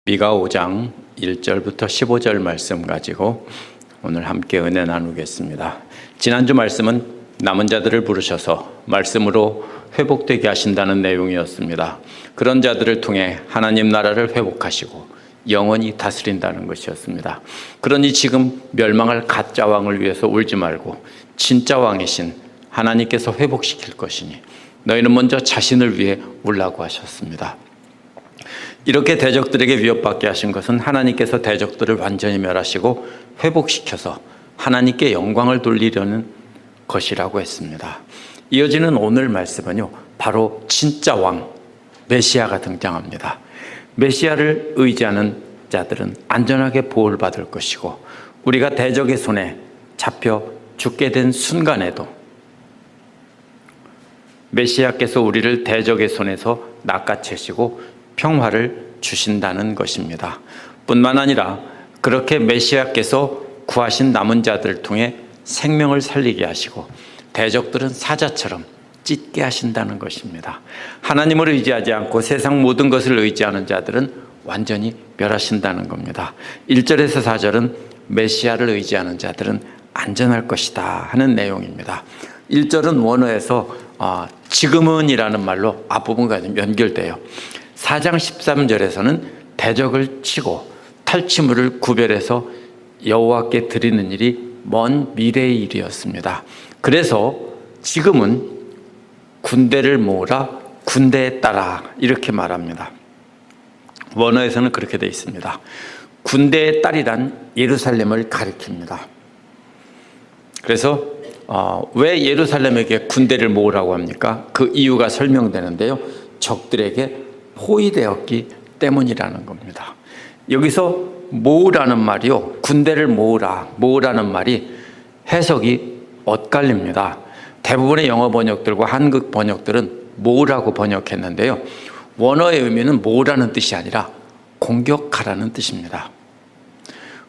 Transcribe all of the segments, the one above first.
미가 5장 1절부터 15절 말씀 가지고 오늘 함께 은혜 나누겠습니다. 지난주 말씀은 남은 자들을 부르셔서 말씀으로 회복되게 하신다는 내용이었습니다. 그런 자들을 통해 하나님 나라를 회복하시고 영원히 다스린다는 것이었습니다. 그러니 지금 멸망할 가짜 왕을 위해서 울지 말고 진짜 왕이신 하나님께서 회복시킬 것이니 너희는 먼저 자신을 위해 울라고 하셨습니다. 이렇게 대적들에게 위협받게 하신 것은 하나님께서 대적들을 완전히 멸하시고 회복시켜서 하나님께 영광을 돌리려는 것이라고 했습니다. 이어지는 오늘 말씀은요, 바로 진짜 왕 메시아가 등장합니다. 메시아를 의지하는 자들은 안전하게 보호를 받을 것이고, 우리가 대적의 손에 잡혀 죽게 된 순간에도 메시아께서 우리를 대적의 손에서 낚아채시고 평화를 주신다는 것입니다. 뿐만 아니라 그렇게 메시아께서 구하신 남은 자들을 통해 생명을 살리게 하시고 대적들은 사자처럼 찢게 하신다는 것입니다. 하나님을 의지하지 않고 세상 모든 것을 의지하는 자들은 완전히 멸하신다는 겁니다. 1절에서 4절은 메시아를 의지하는 자들은 안전할 것이다 하는 내용입니다. 1절은 원어에서 지금은 이라는 말로 앞부분과 연결돼요. 4장 13절에서는 대적을 치고 탈취물을 구별해서 여호와께 드리는 일이 먼 미래의 일이었습니다. 그래서 지금은 군대를 모으라, 군대에 따라 이렇게 말합니다. 원어에서는 그렇게 되어 있습니다. 군대의 딸이란 예루살렘을 가리킵니다. 그래서 왜 예루살렘에게 군대를 모으라고 합니까? 그 이유가 설명되는데요, 적들에게 포위되었기 때문이라는 겁니다. 여기서 모으라는 말이요, 군대를 모으라는 말이 해석이 엇갈립니다. 대부분의 영어 번역들과 한국 번역들은 모으라고 번역했는데요, 원어의 의미는 모으라는 뜻이 아니라 공격하라는 뜻입니다.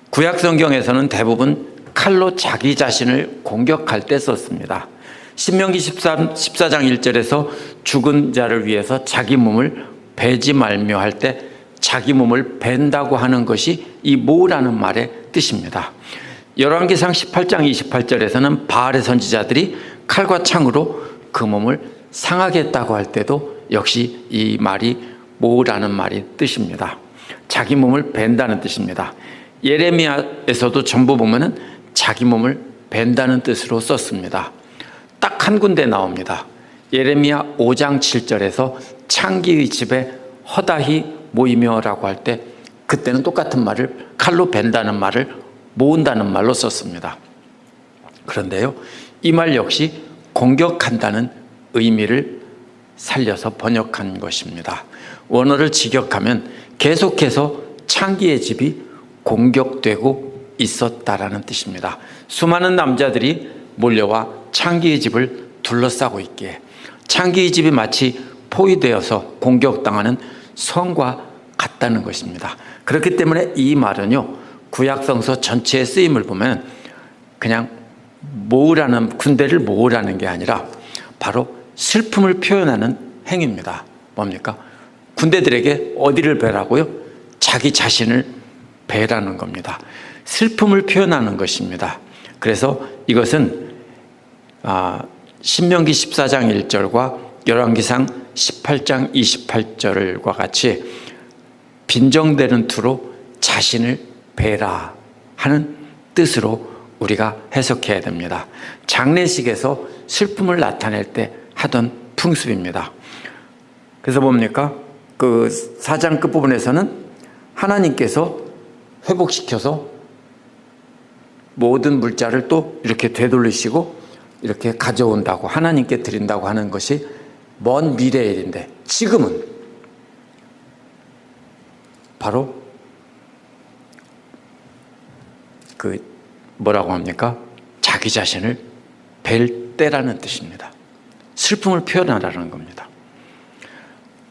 구약 성경에서는 대부분 칼로 자기 자신을 공격할 때 썼습니다. 신명기 14장 1절에서 죽은 자를 위해서 자기 몸을 베지 말며 할 때 자기 몸을 벤다고 하는 것이 이 모으라는 말의 뜻입니다. 열왕기상 18장 28절에서는 바알의 선지자들이 칼과 창으로 그 몸을 상하게 했다고 할 때도 역시 이 말이 모으라는 말이 뜻입니다. 자기 몸을 벤다는 뜻입니다. 예레미야에서도 전부 보면은 자기 몸을 벤다는 뜻으로 썼습니다. 딱 한 군데 나옵니다. 예레미야 5장 7절에서 창기의 집에 허다히 모이며라고 할 때 그때는 똑같은 말을, 칼로 벤다는 말을 모은다는 말로 썼습니다. 그런데요, 이 말 역시 공격한다는 의미를 살려서 번역한 것입니다. 원어를 직역하면 계속해서 창기의 집이 공격되고 있었다라는 뜻입니다. 수많은 남자들이 몰려와 창기의 집을 둘러싸고 있기에 창기의 집이 마치 포위되어서 공격당하는 성과 같다는 것입니다. 그렇기 때문에 이 말은요, 구약성서 전체의 쓰임을 보면 그냥 모으라는, 군대를 모으라는 게 아니라 바로 슬픔을 표현하는 행위입니다. 뭡니까? 군대들에게 어디를 베라고요? 자기 자신을 베라는 겁니다. 슬픔을 표현하는 것입니다. 그래서 이것은 신명기 14장 1절과 열왕기상 18장 28절과 같이 빈정대는 투로 자신을 베라 하는 뜻으로 우리가 해석해야 됩니다. 장례식에서 슬픔을 나타낼 때 하던 풍습입니다. 그래서 뭡니까? 그 4장 끝부분에서는 하나님께서 회복시켜서 모든 물자를 또 이렇게 되돌리시고 이렇게 가져온다고, 하나님께 드린다고 하는 것이 먼 미래의 일인데, 지금은 바로 뭐라고 합니까? 자기 자신을 뵐 때라는 뜻입니다. 슬픔을 표현하라는 겁니다.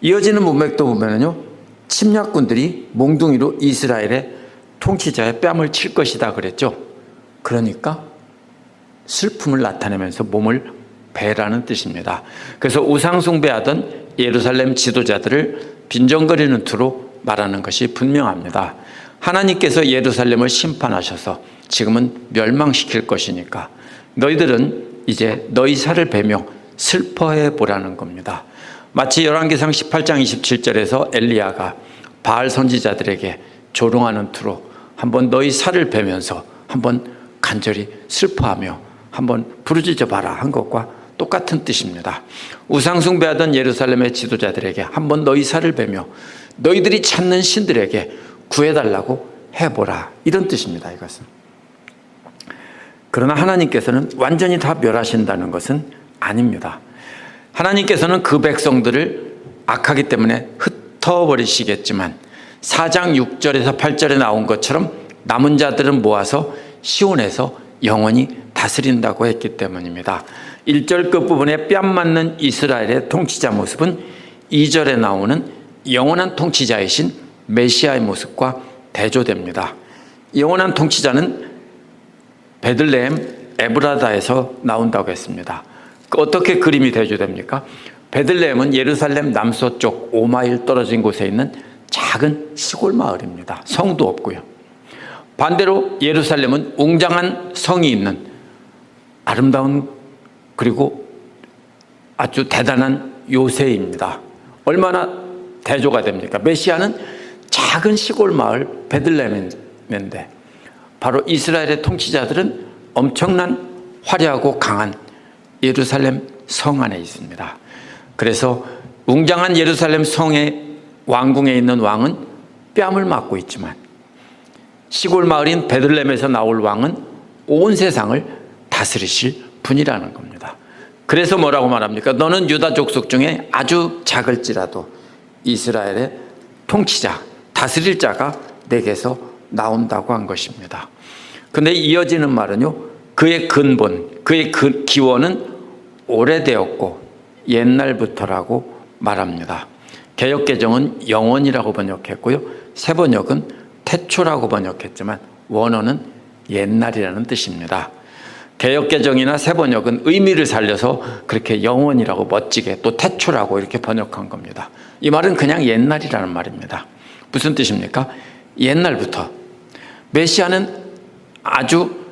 이어지는 문맥도 보면요, 침략군들이 몽둥이로 이스라엘의 통치자의 뺨을 칠 것이다 그랬죠. 그러니까 슬픔을 나타내면서 몸을 베라는 뜻입니다. 그래서 우상 숭배하던 예루살렘 지도자들을 빈정거리는 투로 말하는 것이 분명합니다. 하나님께서 예루살렘을 심판하셔서 지금은 멸망시킬 것이니까 너희들은 이제 너희 살을 베며 슬퍼해 보라는 겁니다. 마치 열왕기상 18장 27절에서 엘리야가 바알 선지자들에게 조롱하는 투로 한번 너희 살을 베면서 한번 간절히 슬퍼하며 한번 부르짖어 봐라 한 것과 똑같은 뜻입니다. 우상 숭배하던 예루살렘의 지도자들에게 한번 너희 살을 베며 너희들이 찾는 신들에게 구해달라고 해보라, 이런 뜻입니다. 이것은. 그러나 하나님께서는 완전히 다 멸하신다는 것은 아닙니다. 하나님께서는 그 백성들을 악하기 때문에 흩어버리시겠지만 4장 6절에서 8절에 나온 것처럼 남은 자들은 모아서 시온에서 영원히 다스린다고 했기 때문입니다. 1절 끝부분에 뺨 맞는 이스라엘의 통치자 모습은 2절에 나오는 영원한 통치자이신 메시아의 모습과 대조됩니다. 영원한 통치자는 베들레헴 에브라다에서 나온다고 했습니다. 어떻게 그림이 대조됩니까? 베들레헴은 예루살렘 남서쪽 5마일 떨어진 곳에 있는 작은 시골 마을입니다. 성도 없고요. 반대로 예루살렘은 웅장한 성이 있는 아름다운 그리고 아주 대단한 요새입니다. 얼마나 대조가 됩니까? 메시아는 작은 시골 마을 베들레헴인데 바로 이스라엘의 통치자들은 엄청난 화려하고 강한 예루살렘 성 안에 있습니다. 그래서 웅장한 예루살렘 성의 왕궁에 있는 왕은 뺨을 맞고 있지만 시골 마을인 베들레헴에서 나올 왕은 온 세상을 다스리실 분이라는 겁니다. 그래서 뭐라고 말합니까? 너는 유다 족속 중에 아주 작을지라도 이스라엘의 통치자, 다스릴 자가 내게서 나온다고 한 것입니다. 그런데 이어지는 말은요, 그의 근본, 그의 기원은 오래되었고 옛날부터라고 말합니다. 개역개정은 영원이라고 번역했고요, 새번역은 태초라고 번역했지만 원어는 옛날이라는 뜻입니다. 개역개정이나 새번역은 의미를 살려서 그렇게 영원이라고 멋지게 또 태초라고 이렇게 번역한 겁니다. 이 말은 그냥 옛날이라는 말입니다. 무슨 뜻입니까? 옛날부터. 메시아는 아주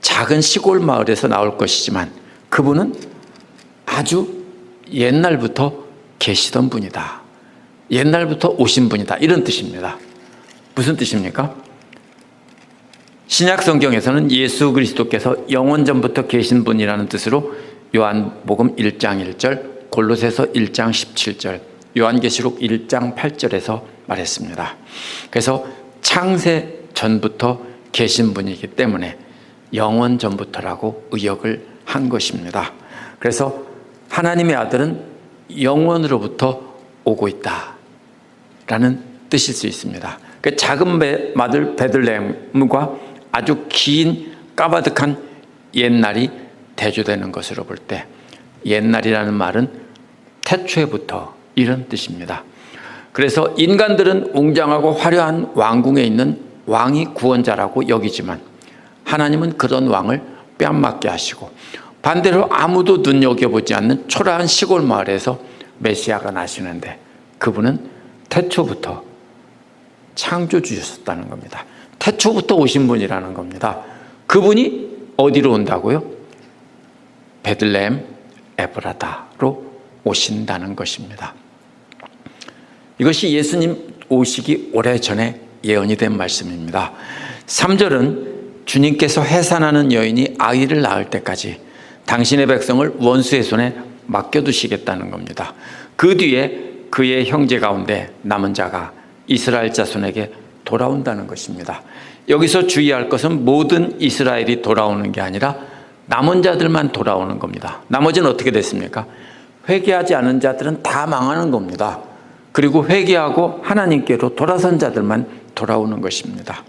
작은 시골 마을에서 나올 것이지만 그분은 아주 옛날부터 계시던 분이다. 옛날부터 오신 분이다. 이런 뜻입니다. 무슨 뜻입니까? 신약 성경에서는 예수 그리스도께서 영원전부터 계신 분이라는 뜻으로 요한복음 1장 1절, 골로새서 1장 17절, 요한계시록 1장 8절에서 말했습니다. 그래서 창세 전부터 계신 분이기 때문에 영원전부터라고 의역을 한 것입니다. 그래서 하나님의 아들은 영원으로부터 오고 있다라는 뜻일 수 있습니다. 그 작은 마을 베들레헴과 아주 긴 까마득한 옛날이 대조되는 것으로 볼 때 옛날이라는 말은 태초에부터 이런 뜻입니다. 그래서 인간들은 웅장하고 화려한 왕궁에 있는 왕이 구원자라고 여기지만 하나님은 그런 왕을 뺨 맞게 하시고 반대로 아무도 눈여겨보지 않는 초라한 시골 마을에서 메시아가 나시는데 그분은 태초부터 창조주셨다는 겁니다. 태초부터 오신 분이라는 겁니다. 그분이 어디로 온다고요? 베들레헴 에브라다로 오신다는 것입니다. 이것이 예수님 오시기 오래전에 예언이 된 말씀입니다. 3절은 주님께서 해산하는 여인이 아이를 낳을 때까지 당신의 백성을 원수의 손에 맡겨두시겠다는 겁니다. 그 뒤에 그의 형제 가운데 남은 자가 이스라엘 자손에게 돌아온다는 것입니다. 여기서 주의할 것은 모든 이스라엘이 돌아오는 게 아니라 남은 자들만 돌아오는 겁니다. 나머지는 어떻게 됐습니까? 회개하지 않은 자들은 다 망하는 겁니다. 그리고 회개하고 하나님께로 돌아선 자들만 돌아오는 것입니다.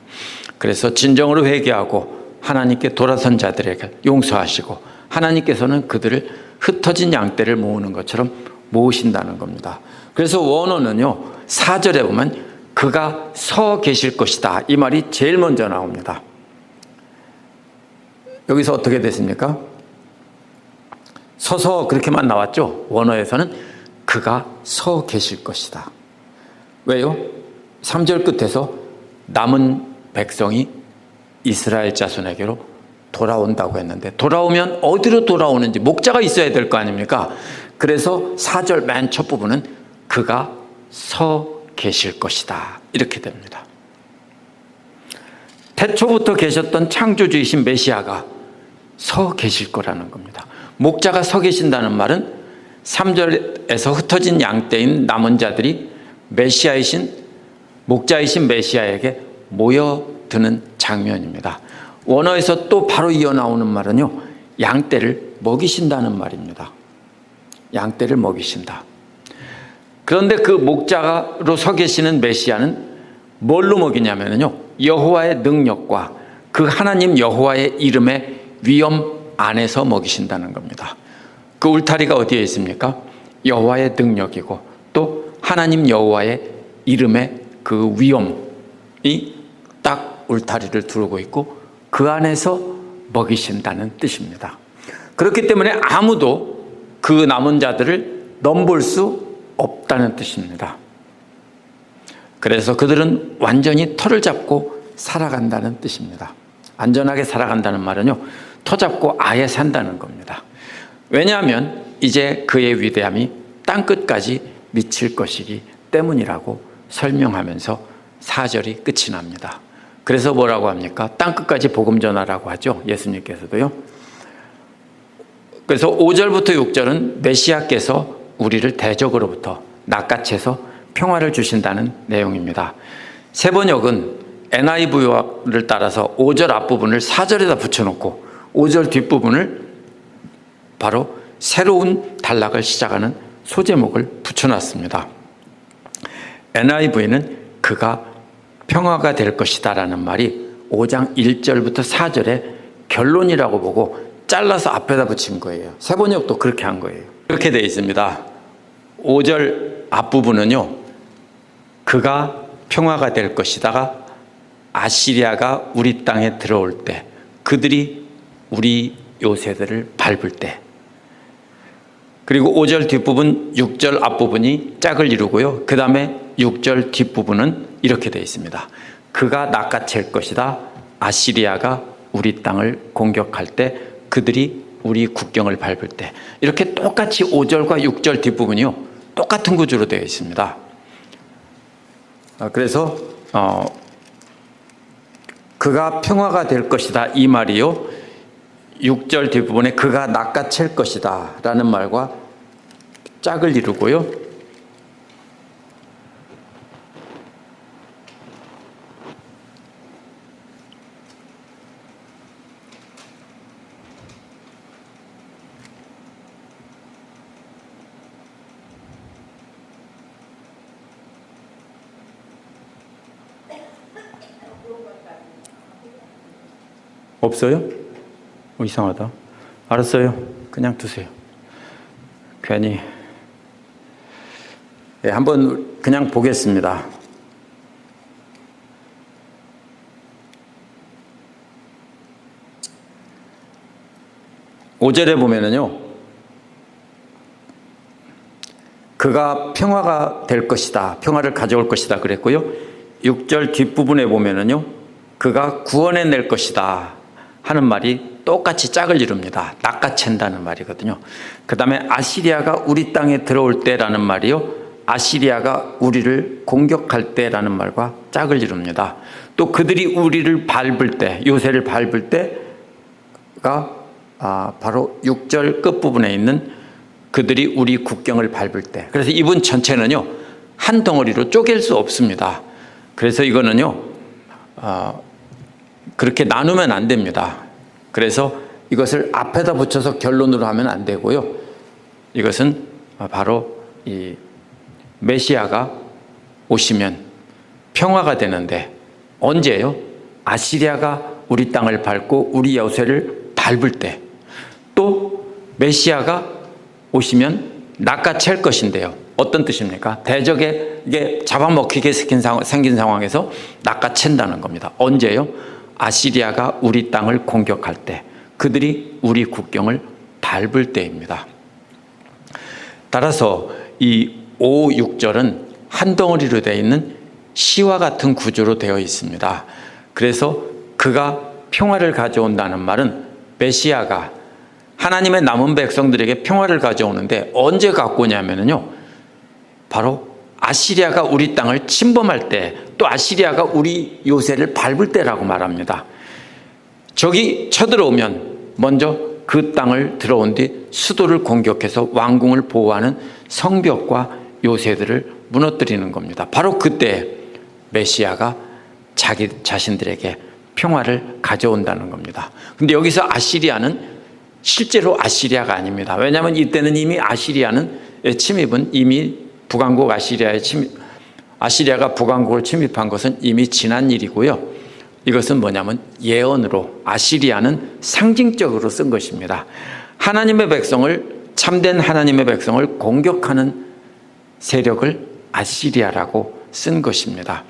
그래서 진정으로 회개하고 하나님께 돌아선 자들에게 용서하시고 하나님께서는 그들을 흩어진 양떼를 모으는 것처럼 모으신다는 겁니다. 그래서 원어는요, 4절에 보면 그가 서 계실 것이다, 이 말이 제일 먼저 나옵니다. 여기서 어떻게 됐습니까? 서서 그렇게만 나왔죠. 원어에서는 그가 서 계실 것이다. 왜요? 3절 끝에서 남은 백성이 이스라엘 자손에게로 돌아온다고 했는데, 돌아오면 어디로 돌아오는지 목자가 있어야 될 거 아닙니까? 그래서 4절 맨 첫 부분은 그가 서 계실 것이다, 이렇게 됩니다. 태초부터 계셨던 창조주이신 메시아가 서 계실 거라는 겁니다. 목자가 서 계신다는 말은 3절에서 흩어진 양떼인 남은 자들이 목자이신 메시아에게 모여드는 장면입니다. 원어에서 또 바로 이어나오는 말은요, 양떼를 먹이신다는 말입니다. 양떼를 먹이신다. 그런데 그 목자로 서 계시는 메시아는 뭘로 먹이냐면요, 여호와의 능력과 그 하나님 여호와의 이름의 위엄 안에서 먹이신다는 겁니다. 그 울타리가 어디에 있습니까? 여호와의 능력이고 또 하나님 여호와의 이름의 그 위엄이 딱 울타리를 두르고 있고 그 안에서 먹이신다는 뜻입니다. 그렇기 때문에 아무도 그 남은 자들을 넘볼 수 없다는 뜻입니다. 그래서 그들은 완전히 터를 잡고 살아간다는 뜻입니다. 안전하게 살아간다는 말은요, 터 잡고 아예 산다는 겁니다. 왜냐하면 이제 그의 위대함이 땅끝까지 미칠 것이기 때문이라고 설명하면서 4절이 끝이 납니다. 그래서 뭐라고 합니까? 땅끝까지 복음 전하라고 하죠, 예수님께서도요. 그래서 5절부터 6절은 메시아께서 우리를 대적으로부터 낚아채서 평화를 주신다는 내용입니다. 세번역은 NIV를 따라서 5절 앞부분을 4절에다 붙여놓고 5절 뒷부분을 바로 새로운 단락을 시작하는 소제목을 붙여놨습니다. NIV는 그가 평화가 될 것이다 라는 말이 5장 1절부터 4절의 결론이라고 보고 잘라서 앞에다 붙인 거예요. 세번역도 그렇게 한 거예요. 이렇게 되어 있습니다. 5절 앞부분은요, 그가 평화가 될 것이다가 아시리아가 우리 땅에 들어올 때, 그들이 우리 요새들을 밟을 때, 그리고 5절 뒷부분 6절 앞부분이 짝을 이루고요, 그 다음에 6절 뒷부분은 이렇게 되어 있습니다. 그가 낚아챌 것이다. 아시리아가 우리 땅을 공격할 때, 그들이 우리 국경을 밟을 때. 이렇게 똑같이 5절과 6절 뒷부분이요, 똑같은 구조로 되어 있습니다. 그래서 그가 평화가 될 것이다 이 말이요, 6절 뒷부분에 그가 낚아챌 것이다 라는 말과 짝을 이루고요, 없어요? 이상하다. 알았어요. 그냥 두세요. 괜히. 네, 한번 그냥 보겠습니다. (5절에) 보면은요, 그가 평화가 될 것이다, 평화를 가져올 것이다 그랬고요, 6절 뒷부분에 보면은요, 그가 구원해낼 것이다 하는 말이 똑같이 짝을 이룹니다. 낚아챈다는 말이거든요. 그 다음에 아시리아가 우리 땅에 들어올 때라는 말이요, 아시리아가 우리를 공격할 때라는 말과 짝을 이룹니다. 또 그들이 우리를 밟을 때, 요새를 밟을 때가 바로 6절 끝부분에 있는 그들이 우리 국경을 밟을 때. 그래서 이분 전체는요, 한 덩어리로 쪼갤 수 없습니다. 그래서 이거는요, 그렇게 나누면 안 됩니다. 그래서 이것을 앞에다 붙여서 결론으로 하면 안 되고요, 이것은 바로 이 메시아가 오시면 평화가 되는데, 언제요? 아시리아가 우리 땅을 밟고 우리 요새를 밟을 때, 또 메시아가 오시면 낚아챌 것인데요. 어떤 뜻입니까? 대적에게 잡아먹히게 생긴 상황에서 낚아챈다는 겁니다. 언제요? 아시리아가 우리 땅을 공격할 때, 그들이 우리 국경을 밟을 때입니다. 따라서 이 5, 6절은 한 덩어리로 되어 있는 시와 같은 구조로 되어 있습니다. 그래서 그가 평화를 가져온다는 말은 메시아가 하나님의 남은 백성들에게 평화를 가져오는데 언제 갖고 오냐면요, 바로 아시리아가 우리 땅을 침범할 때, 또 아시리아가 우리 요새를 밟을 때라고 말합니다. 적이 쳐들어오면 먼저 그 땅을 들어온 뒤 수도를 공격해서 왕궁을 보호하는 성벽과 요새들을 무너뜨리는 겁니다. 바로 그때 메시아가 자기 자신들에게 평화를 가져온다는 겁니다. 근데 여기서 아시리아는 실제로 아시리아가 아닙니다. 왜냐하면 이때는 이미 아시리아는 침입은 이미 북왕국 아시리아가 북왕국을 침입한 것은 이미 지난 일이고요. 이것은 뭐냐면 예언으로 아시리아는 상징적으로 쓴 것입니다. 하나님의 백성을, 참된 하나님의 백성을 공격하는 세력을 아시리아라고 쓴 것입니다.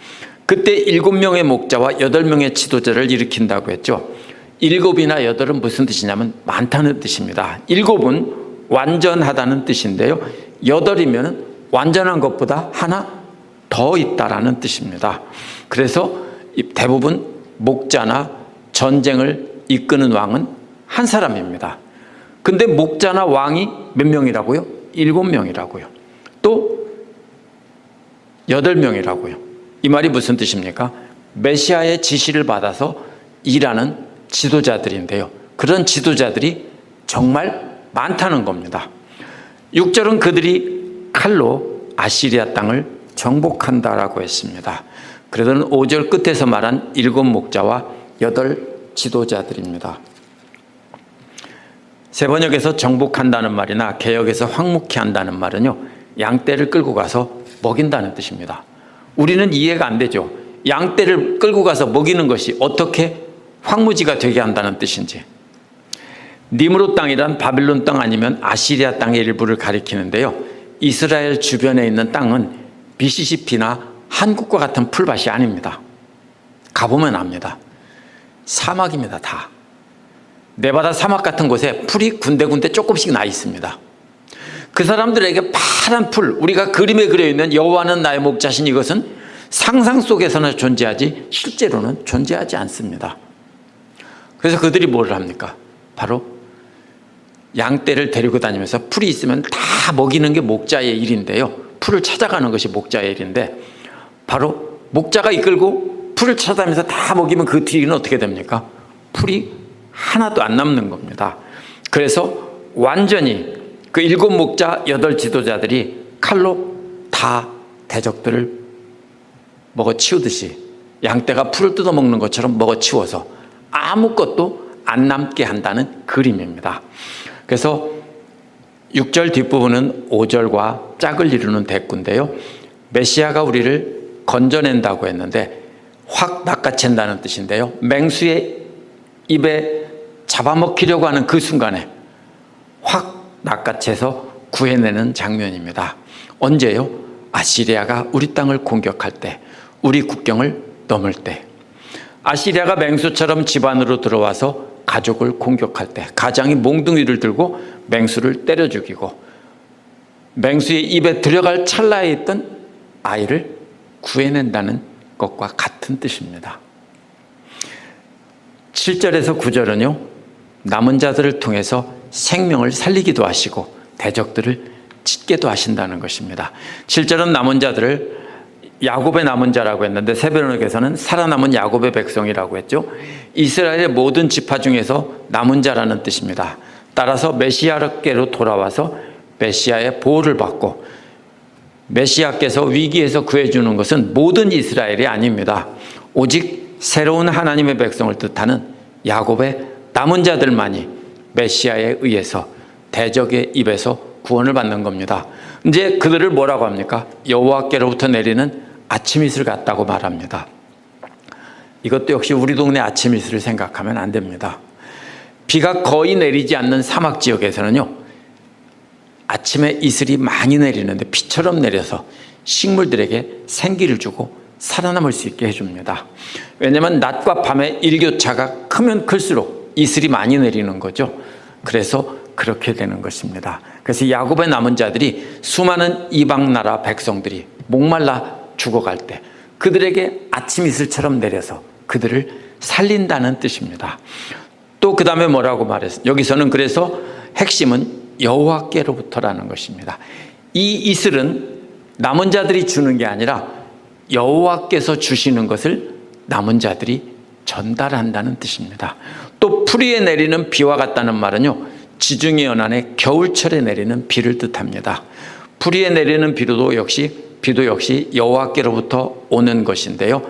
그때 7명의 목자와 8명의 지도자를 일으킨다고 했죠. 7이나 8은 무슨 뜻이냐면 많다는 뜻입니다. 7은 완전하다는 뜻인데요, 8이면 완전한 것보다 하나 더 있다라는 뜻입니다. 그래서 대부분 목자나 전쟁을 이끄는 왕은 한 사람입니다. 근데 목자나 왕이 몇 명이라고요? 7명이라고요. 또 8명이라고요. 이 말이 무슨 뜻입니까? 메시아의 지시를 받아서 일하는 지도자들인데요, 그런 지도자들이 정말 많다는 겁니다. 6절은 그들이 칼로 아시리아 땅을 정복한다라고 했습니다. 그러던 5절 끝에서 말한 7 목자와 8 지도자들입니다. 세번역에서 정복한다는 말이나 개역에서 황무케 한다는 말은요, 양떼를 끌고 가서 먹인다는 뜻입니다. 우리는 이해가 안 되죠. 양떼를 끌고 가서 먹이는 것이 어떻게 황무지가 되게 한다는 뜻인지. 니므롯 땅이란 바빌론 땅 아니면 아시리아 땅의 일부를 가리키는데요, 이스라엘 주변에 있는 땅은 미시시피나 한국과 같은 풀밭이 아닙니다. 가보면 압니다. 사막입니다. 다 네바다 사막 같은 곳에 풀이 군데군데 조금씩 나 있습니다. 그 사람들에게 파란 풀, 우리가 그림에 그려있는 여호와는 나의 목자신, 이것은 상상 속에서나 존재하지 실제로는 존재하지 않습니다. 그래서 그들이 뭘 합니까? 바로 양떼를 데리고 다니면서 풀이 있으면 다 먹이는 게 목자의 일인데요, 풀을 찾아가는 것이 목자의 일인데, 바로 목자가 이끌고 풀을 찾아다니면서 다 먹이면 그 뒤는 어떻게 됩니까? 풀이 하나도 안 남는 겁니다. 그래서 완전히 그 7 목자 8 지도자들이 칼로 다 대적들을 먹어치우듯이, 양떼가 풀을 뜯어먹는 것처럼 먹어치워서 아무것도 안 남게 한다는 그림입니다. 그래서 6절 뒷부분은 5절과 짝을 이루는 대꾸인데요, 메시아가 우리를 건져낸다고 했는데 확 낚아챈다는 뜻인데요, 맹수의 입에 잡아먹히려고 하는 그 순간에 확 낚아채서 구해내는 장면입니다. 언제요? 아시리아가 우리 땅을 공격할 때, 우리 국경을 넘을 때, 아시리아가 맹수처럼 집 안으로 들어와서 가족을 공격할 때, 가장이 몽둥이를 들고 맹수를 때려 죽이고 맹수의 입에 들어갈 찰나에 있던 아이를 구해낸다는 것과 같은 뜻입니다. 7절에서 9절은요, 남은 자들을 통해서 생명을 살리기도 하시고 대적들을 찢게도 하신다는 것입니다. 7절은 남은 자들을 야곱의 남은 자라고 했는데 세번역에서는 살아남은 야곱의 백성이라고 했죠. 이스라엘의 모든 지파 중에서 남은 자라는 뜻입니다. 따라서 메시아께로 돌아와서 메시아의 보호를 받고, 메시아께서 위기에서 구해주는 것은 모든 이스라엘이 아닙니다. 오직 새로운 하나님의 백성을 뜻하는 야곱의 남은 자들만이 메시아에 의해서 대적의 입에서 구원을 받는 겁니다. 이제 그들을 뭐라고 합니까? 여호와께로부터 내리는 아침이슬 같다고 말합니다. 이것도 역시 우리 동네 아침이슬을 생각하면 안 됩니다. 비가 거의 내리지 않는 사막 지역에서는요, 아침에 이슬이 많이 내리는데 비처럼 내려서 식물들에게 생기를 주고 살아남을 수 있게 해줍니다. 왜냐하면 낮과 밤의 일교차가 크면 클수록 이슬이 많이 내리는 거죠. 그래서 그렇게 되는 것입니다. 그래서 야곱의 남은 자들이 수많은 이방 나라 백성들이 목말라 죽어갈 때 그들에게 아침 이슬처럼 내려서 그들을 살린다는 뜻입니다. 또 그 다음에 뭐라고 말했어요? 여기서는 그래서 핵심은 여호와께로부터라는 것입니다. 이 이슬은 남은 자들이 주는 게 아니라 여호와께서 주시는 것을 남은 자들이 전달한다는 뜻입니다. 또 풀이에 내리는 비와 같다는 말은요, 지중해 연안에 겨울철에 내리는 비를 뜻합니다. 풀이에 내리는 비도 역시 여호와께로부터 오는 것인데요,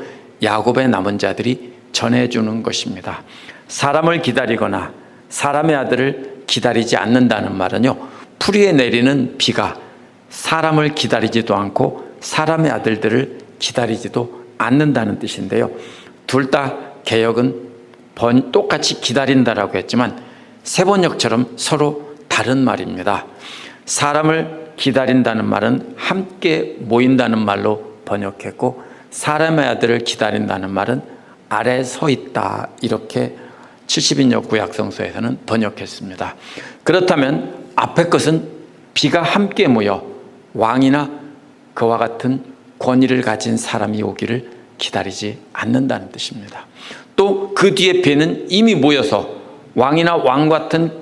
야곱의 남은 자들이 전해주는 것입니다. 사람을 기다리거나 사람의 아들을 기다리지 않는다는 말은요, 풀이에 내리는 비가 사람을 기다리지도 않고 사람의 아들들을 기다리지도 않는다는 뜻인데요, 둘 다 개역은 똑같이 기다린다라고 했지만 세번역처럼 서로 다른 말입니다. 사람을 기다린다는 말은 함께 모인다는 말로 번역했고, 사람의 아들을 기다린다는 말은 아래 서 있다, 이렇게 70인역 구약성서에서는 번역했습니다. 그렇다면 앞의 것은 비가 함께 모여 왕이나 그와 같은 권위를 가진 사람이 오기를 기다리지 않는다는 뜻입니다. 또 그 뒤에 비는 이미 모여서 왕이나 왕 같은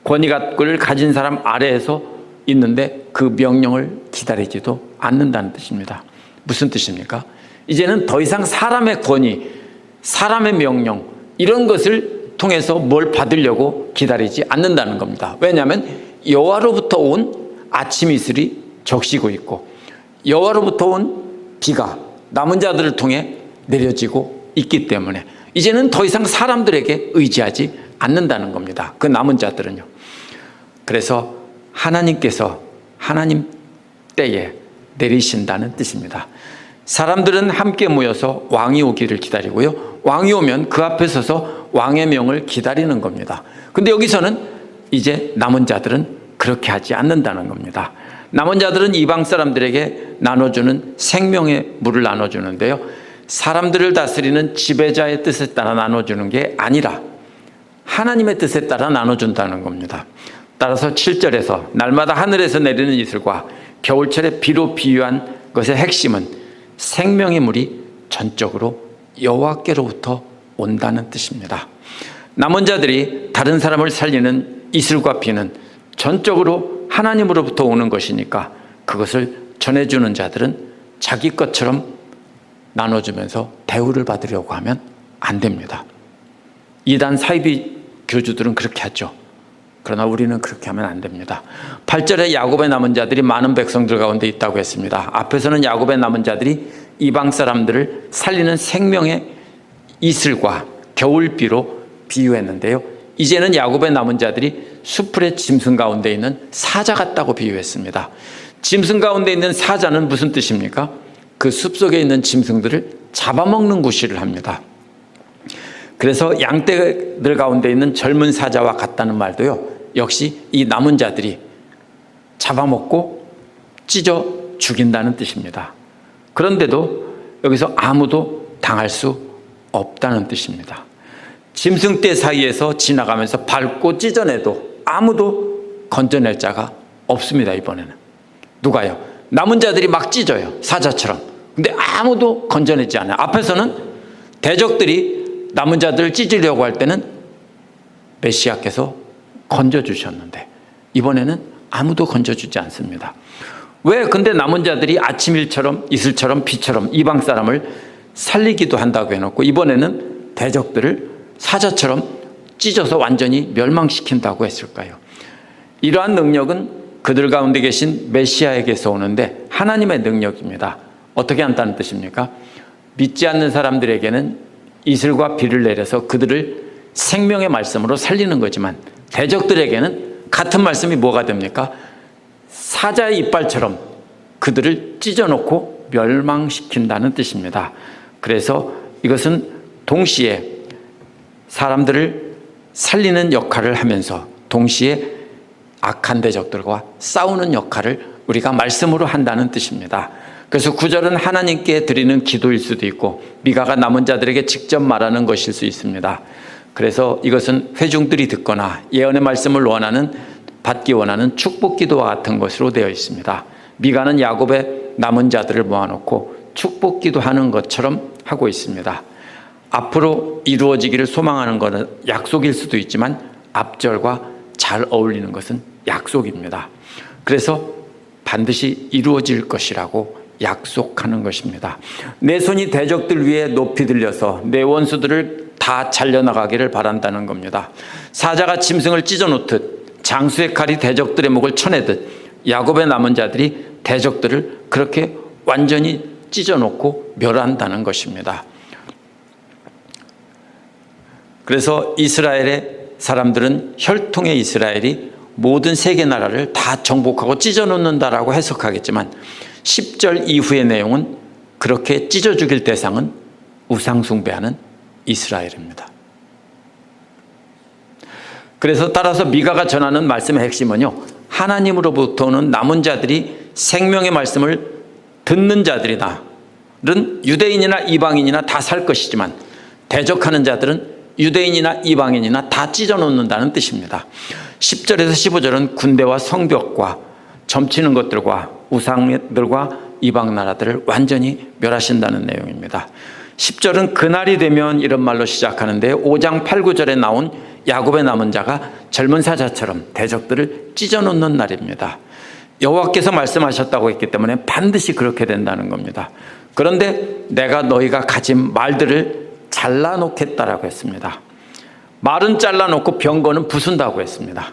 권위를 가진 사람 아래에서 있는데 그 명령을 기다리지도 않는다는 뜻입니다. 무슨 뜻입니까? 이제는 더 이상 사람의 권위, 사람의 명령, 이런 것을 통해서 뭘 받으려고 기다리지 않는다는 겁니다. 왜냐하면 여호와로부터 온 아침 이슬이 적시고 있고 여호와로부터 온 비가 남은 자들을 통해 내려지고 있기 때문에 이제는 더 이상 사람들에게 의지하지 않는다는 겁니다. 그 남은 자들은요. 그래서 하나님께서 하나님 때에 내리신다는 뜻입니다. 사람들은 함께 모여서 왕이 오기를 기다리고요, 왕이 오면 그 앞에 서서 왕의 명을 기다리는 겁니다. 근데 여기서는 이제 남은 자들은 그렇게 하지 않는다는 겁니다. 남은 자들은 이방 사람들에게 나눠주는 생명의 물을 나눠주는데요, 사람들을 다스리는 지배자의 뜻에 따라 나눠주는 게 아니라 하나님의 뜻에 따라 나눠준다는 겁니다. 따라서 7절에서 날마다 하늘에서 내리는 이슬과 겨울철에 비로 비유한 것의 핵심은 생명의 물이 전적으로 여호와께로부터 온다는 뜻입니다. 남은 자들이 다른 사람을 살리는 이슬과 비는 전적으로 하나님으로부터 오는 것이니까 그것을 전해주는 자들은 자기 것처럼 나눠주면서 대우를 받으려고 하면 안 됩니다. 이단 사이비 교주들은 그렇게 하죠. 그러나 우리는 그렇게 하면 안 됩니다. 8절에 야곱의 남은 자들이 많은 백성들 가운데 있다고 했습니다. 앞에서는 야곱의 남은 자들이 이방 사람들을 살리는 생명의 이슬과 겨울비로 비유했는데요, 이제는 야곱의 남은 자들이 수풀의 짐승 가운데 있는 사자 같다고 비유했습니다. 짐승 가운데 있는 사자는 무슨 뜻입니까? 그 숲속에 있는 짐승들을 잡아먹는 구실을 합니다. 그래서 양떼들 가운데 있는 젊은 사자와 같다는 말도요, 역시 이 남은 자들이 잡아먹고 찢어 죽인다는 뜻입니다. 그런데도 여기서 아무도 당할 수 없다는 뜻입니다. 짐승떼 사이에서 지나가면서 밟고 찢어내도 아무도 건져낼 자가 없습니다. 이번에는 누가요? 남은 자들이 막 찢어요, 사자처럼. 근데 아무도 건져내지 않아요. 앞에서는 대적들이 남은 자들을 찢으려고 할 때는 메시아께서 건져주셨는데 이번에는 아무도 건져주지 않습니다. 왜? 근데 남은 자들이 아침일처럼 이슬처럼 비처럼 이방 사람을 살리기도 한다고 해놓고 이번에는 대적들을 사자처럼 찢어서 완전히 멸망시킨다고 했을까요? 이러한 능력은 그들 가운데 계신 메시아에게서 오는데 하나님의 능력입니다. 어떻게 한다는 뜻입니까? 믿지 않는 사람들에게는 이슬과 비를 내려서 그들을 생명의 말씀으로 살리는 거지만 대적들에게는 같은 말씀이 뭐가 됩니까? 사자의 이빨처럼 그들을 찢어놓고 멸망시킨다는 뜻입니다. 그래서 이것은 동시에 사람들을 살리는 역할을 하면서 동시에 악한 대적들과 싸우는 역할을 우리가 말씀으로 한다는 뜻입니다. 그래서 9절은 하나님께 드리는 기도일 수도 있고 미가가 남은 자들에게 직접 말하는 것일 수 있습니다. 그래서 이것은 회중들이 듣거나 예언의 말씀을 받기 원하는 축복 기도와 같은 것으로 되어 있습니다. 미가는 야곱의 남은 자들을 모아놓고 축복 기도하는 것처럼 하고 있습니다. 앞으로 이루어지기를 소망하는 것은 약속일 수도 있지만 앞절과 잘 어울리는 것은 약속입니다. 그래서 반드시 이루어질 것이라고 약속하는 것입니다. 내 손이 대적들 위에 높이 들려서 내 원수들을 다 잘려나가기를 바란다는 겁니다. 사자가 짐승을 찢어놓듯 장수의 칼이 대적들의 목을 쳐내듯 야곱의 남은 자들이 대적들을 그렇게 완전히 찢어놓고 멸한다는 것입니다. 그래서 이스라엘의 사람들은 혈통의 이스라엘이 모든 세계 나라를 다 정복하고 찢어놓는다라고 해석하겠지만 10절 이후의 내용은 그렇게 찢어 죽일 대상은 우상 숭배하는 이스라엘입니다. 그래서 따라서 미가가 전하는 말씀의 핵심은요, 하나님으로부터 오는 남은 자들이 생명의 말씀을 듣는 자들이나 유대인이나 이방인이나 다 살 것이지만 대적하는 자들은 유대인이나 이방인이나 다 찢어놓는다는 뜻입니다. 10절에서 15절은 군대와 성벽과 점치는 것들과 우상들과 이방 나라들을 완전히 멸하신다는 내용입니다. 10절은 그날이 되면 이런 말로 시작하는데 5장 8, 9절에 나온 야곱의 남은 자가 젊은 사자처럼 대적들을 찢어놓는 날입니다. 여호와께서 말씀하셨다고 했기 때문에 반드시 그렇게 된다는 겁니다. 그런데 내가 너희가 가진 말들을 잘라놓겠다라고 했습니다. 말은 잘라놓고 병거는 부순다고 했습니다.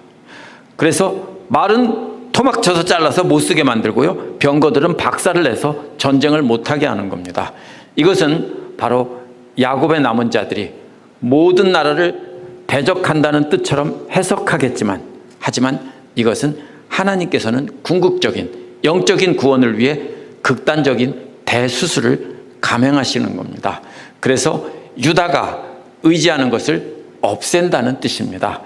그래서 말은 토막쳐서 잘라서 못쓰게 만들고요, 병거들은 박살을 내서 전쟁을 못하게 하는 겁니다. 이것은 바로 야곱의 남은 자들이 모든 나라를 대적한다는 뜻처럼 해석하겠지만, 하지만 이것은 하나님께서는 궁극적인 영적인 구원을 위해 극단적인 대수술을 감행하시는 겁니다. 그래서 유다가 의지하는 것을 없앤다는 뜻입니다.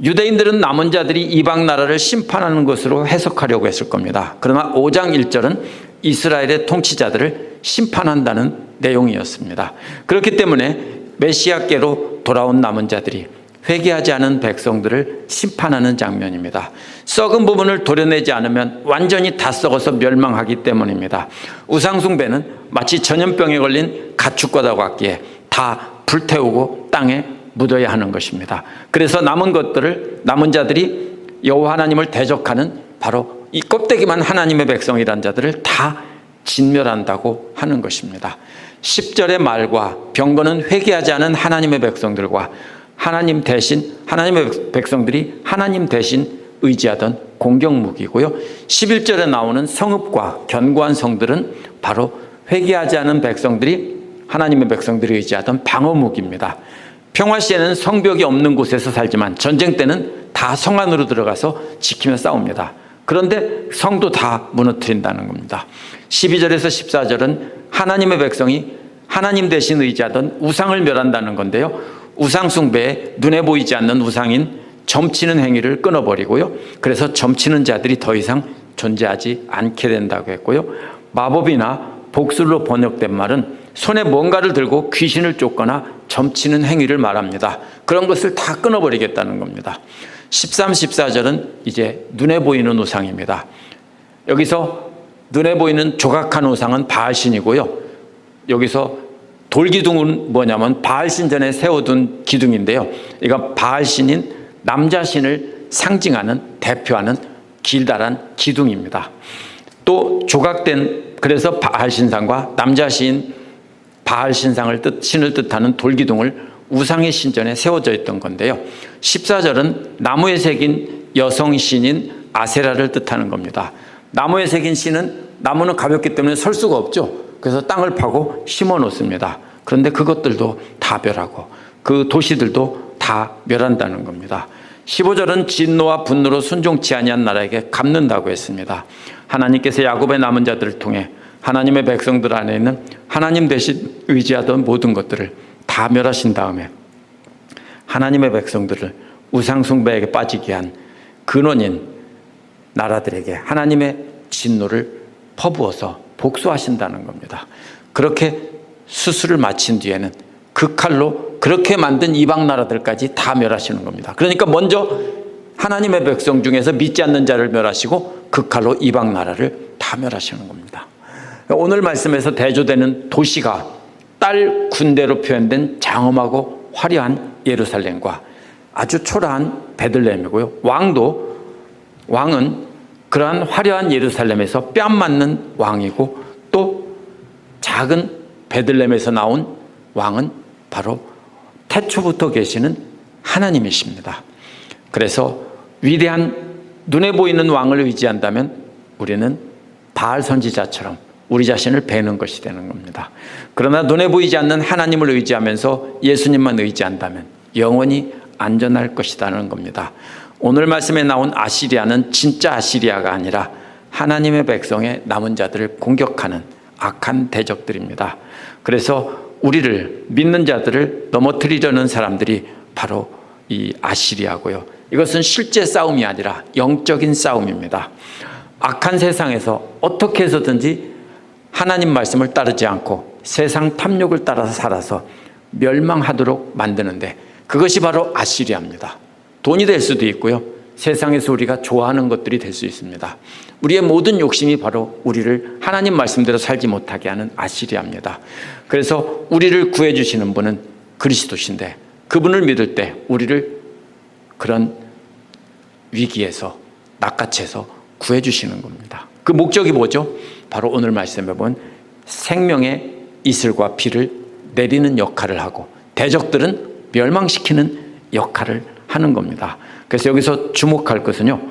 유대인들은 남은 자들이 이방 나라를 심판하는 것으로 해석하려고 했을 겁니다. 그러나 5장 1절은 이스라엘의 통치자들을 심판한다는 내용이었습니다. 그렇기 때문에 메시아께로 돌아온 남은 자들이 회개하지 않은 백성들을 심판하는 장면입니다. 썩은 부분을 도려내지 않으면 완전히 다 썩어서 멸망하기 때문입니다. 우상숭배는 마치 전염병에 걸린 가축과도 같기에 다 불태우고 땅에 묻어야 하는 것입니다. 그래서 남은 자들이 여호와 하나님을 대적하는 바로 이 껍데기만 하나님의 백성이란 자들을 다 진멸한다고 하는 것입니다. 10절의 말과 병거는 회개하지 않은 하나님의 백성들과 하나님의 백성들이 하나님 대신 의지하던 공격무기고요. 11절에 나오는 성읍과 견고한 성들은 바로 회개하지 않은 백성들이 하나님의 백성들이 의지하던 방어무기입니다. 평화 시에는 성벽이 없는 곳에서 살지만 전쟁 때는 다 성 안으로 들어가서 지키며 싸웁니다. 그런데 성도 다 무너뜨린다는 겁니다. 12절에서 14절은 하나님의 백성이 하나님 대신 의지하던 우상을 멸한다는 건데요, 우상 숭배에 눈에 보이지 않는 우상인 점치는 행위를 끊어버리고요, 그래서 점치는 자들이 더 이상 존재하지 않게 된다고 했고요, 마법이나 복술로 번역된 말은 손에 뭔가를 들고 귀신을 쫓거나 점치는 행위를 말합니다. 그런 것을 다 끊어버리겠다는 겁니다. 13, 14절은 이제 눈에 보이는 우상입니다. 여기서 눈에 보이는 조각한 우상은 바알신이고요, 여기서 돌기둥은 뭐냐면 바알신 전에 세워둔 기둥인데요, 이거 바알신인 남자신을 상징하는, 대표하는 길다란 기둥입니다. 또 조각된, 그래서 바알신상과 남자신 바알신상을 신을 뜻하는 돌기둥을 우상의 신전에 세워져 있던 건데요, 14절은 나무에 새긴 여성 신인 아세라를 뜻하는 겁니다. 나무에 새긴 신은, 나무는 가볍기 때문에 설 수가 없죠. 그래서 땅을 파고 심어 놓습니다. 그런데 그것들도 다 멸하고 그 도시들도 다 멸한다는 겁니다. 15절은 진노와 분노로 순종치 아니한 나라에게 갚는다고 했습니다. 하나님께서 야곱의 남은 자들을 통해 하나님의 백성들 안에 있는 하나님 대신 의지하던 모든 것들을 다 멸하신 다음에 하나님의 백성들을 우상 숭배에게 빠지게 한 근원인 나라들에게 하나님의 진노를 퍼부어서 복수하신다는 겁니다. 그렇게 수술을 마친 뒤에는 그 칼로 그렇게 만든 이방 나라들까지 다 멸하시는 겁니다. 그러니까 먼저 하나님의 백성 중에서 믿지 않는 자를 멸하시고 그 칼로 이방 나라를 다 멸하시는 겁니다. 오늘 말씀에서 대조되는 도시가 딸 군대로 표현된 장엄하고 화려한 예루살렘과 아주 초라한 베들레헴이고요. 왕은 그러한 화려한 예루살렘에서 뺨 맞는 왕이고, 또 작은 베들레헴에서 나온 왕은 바로 태초부터 계시는 하나님이십니다. 그래서 위대한 눈에 보이는 왕을 의지한다면 우리는 바알 선지자처럼 우리 자신을 베는 것이 되는 겁니다. 그러나 눈에 보이지 않는 하나님을 의지하면서 예수님만 의지한다면 영원히 안전할 것이라는 겁니다. 오늘 말씀에 나온 아시리아는 진짜 아시리아가 아니라 하나님의 백성의 남은 자들을 공격하는 악한 대적들입니다. 그래서 우리를, 믿는 자들을 넘어뜨리려는 사람들이 바로 이 아시리아고요. 이것은 실제 싸움이 아니라 영적인 싸움입니다. 악한 세상에서 어떻게 해서든지 하나님 말씀을 따르지 않고 세상 탐욕을 따라서 살아서 멸망하도록 만드는데, 그것이 바로 아시리아입니다. 돈이 될 수도 있고요, 세상에서 우리가 좋아하는 것들이 될 수 있습니다. 우리의 모든 욕심이 바로 우리를 하나님 말씀대로 살지 못하게 하는 아시리아입니다. 그래서 우리를 구해주시는 분은 그리스도신데, 그분을 믿을 때 우리를 그런 위기에서, 낚아채서 구해주시는 겁니다. 그 목적이 뭐죠? 바로 오늘 말씀에 본 생명의 이슬과 비를 내리는 역할을 하고 대적들은 멸망시키는 역할을 하는 겁니다. 그래서 여기서 주목할 것은요,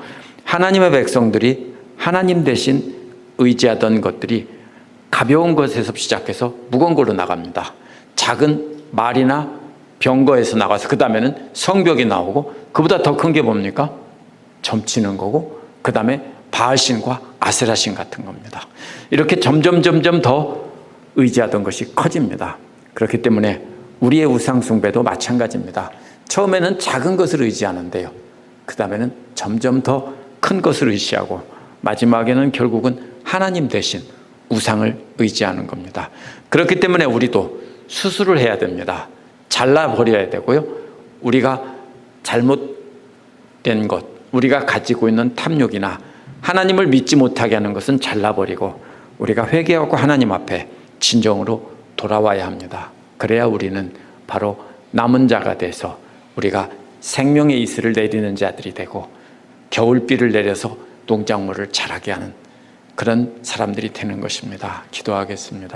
하나님의 백성들이 하나님 대신 의지하던 것들이 가벼운 것에서 시작해서 무거운 걸로 나갑니다. 작은 말이나 병거에서 나가서 그 다음에는 성벽이 나오고, 그보다 더 큰 게 뭡니까? 점치는 거고, 그 다음에 바알신과 아세라신 같은 겁니다. 이렇게 점점 더 의지하던 것이 커집니다. 그렇기 때문에 우리의 우상 숭배도 마찬가지입니다. 처음에는 작은 것을 의지하는데요, 그 다음에는 점점 더 큰 것을 의지하고, 마지막에는 결국은 하나님 대신 우상을 의지하는 겁니다. 그렇기 때문에 우리도 수술을 해야 됩니다. 잘라버려야 되고요, 우리가 잘못된 것, 우리가 가지고 있는 탐욕이나 하나님을 믿지 못하게 하는 것은 잘라버리고 우리가 회개하고 하나님 앞에 진정으로 돌아와야 합니다. 그래야 우리는 바로 남은 자가 돼서 우리가 생명의 이슬을 내리는 자들이 되고 겨울비를 내려서 농작물을 자라게 하는 그런 사람들이 되는 것입니다. 기도하겠습니다.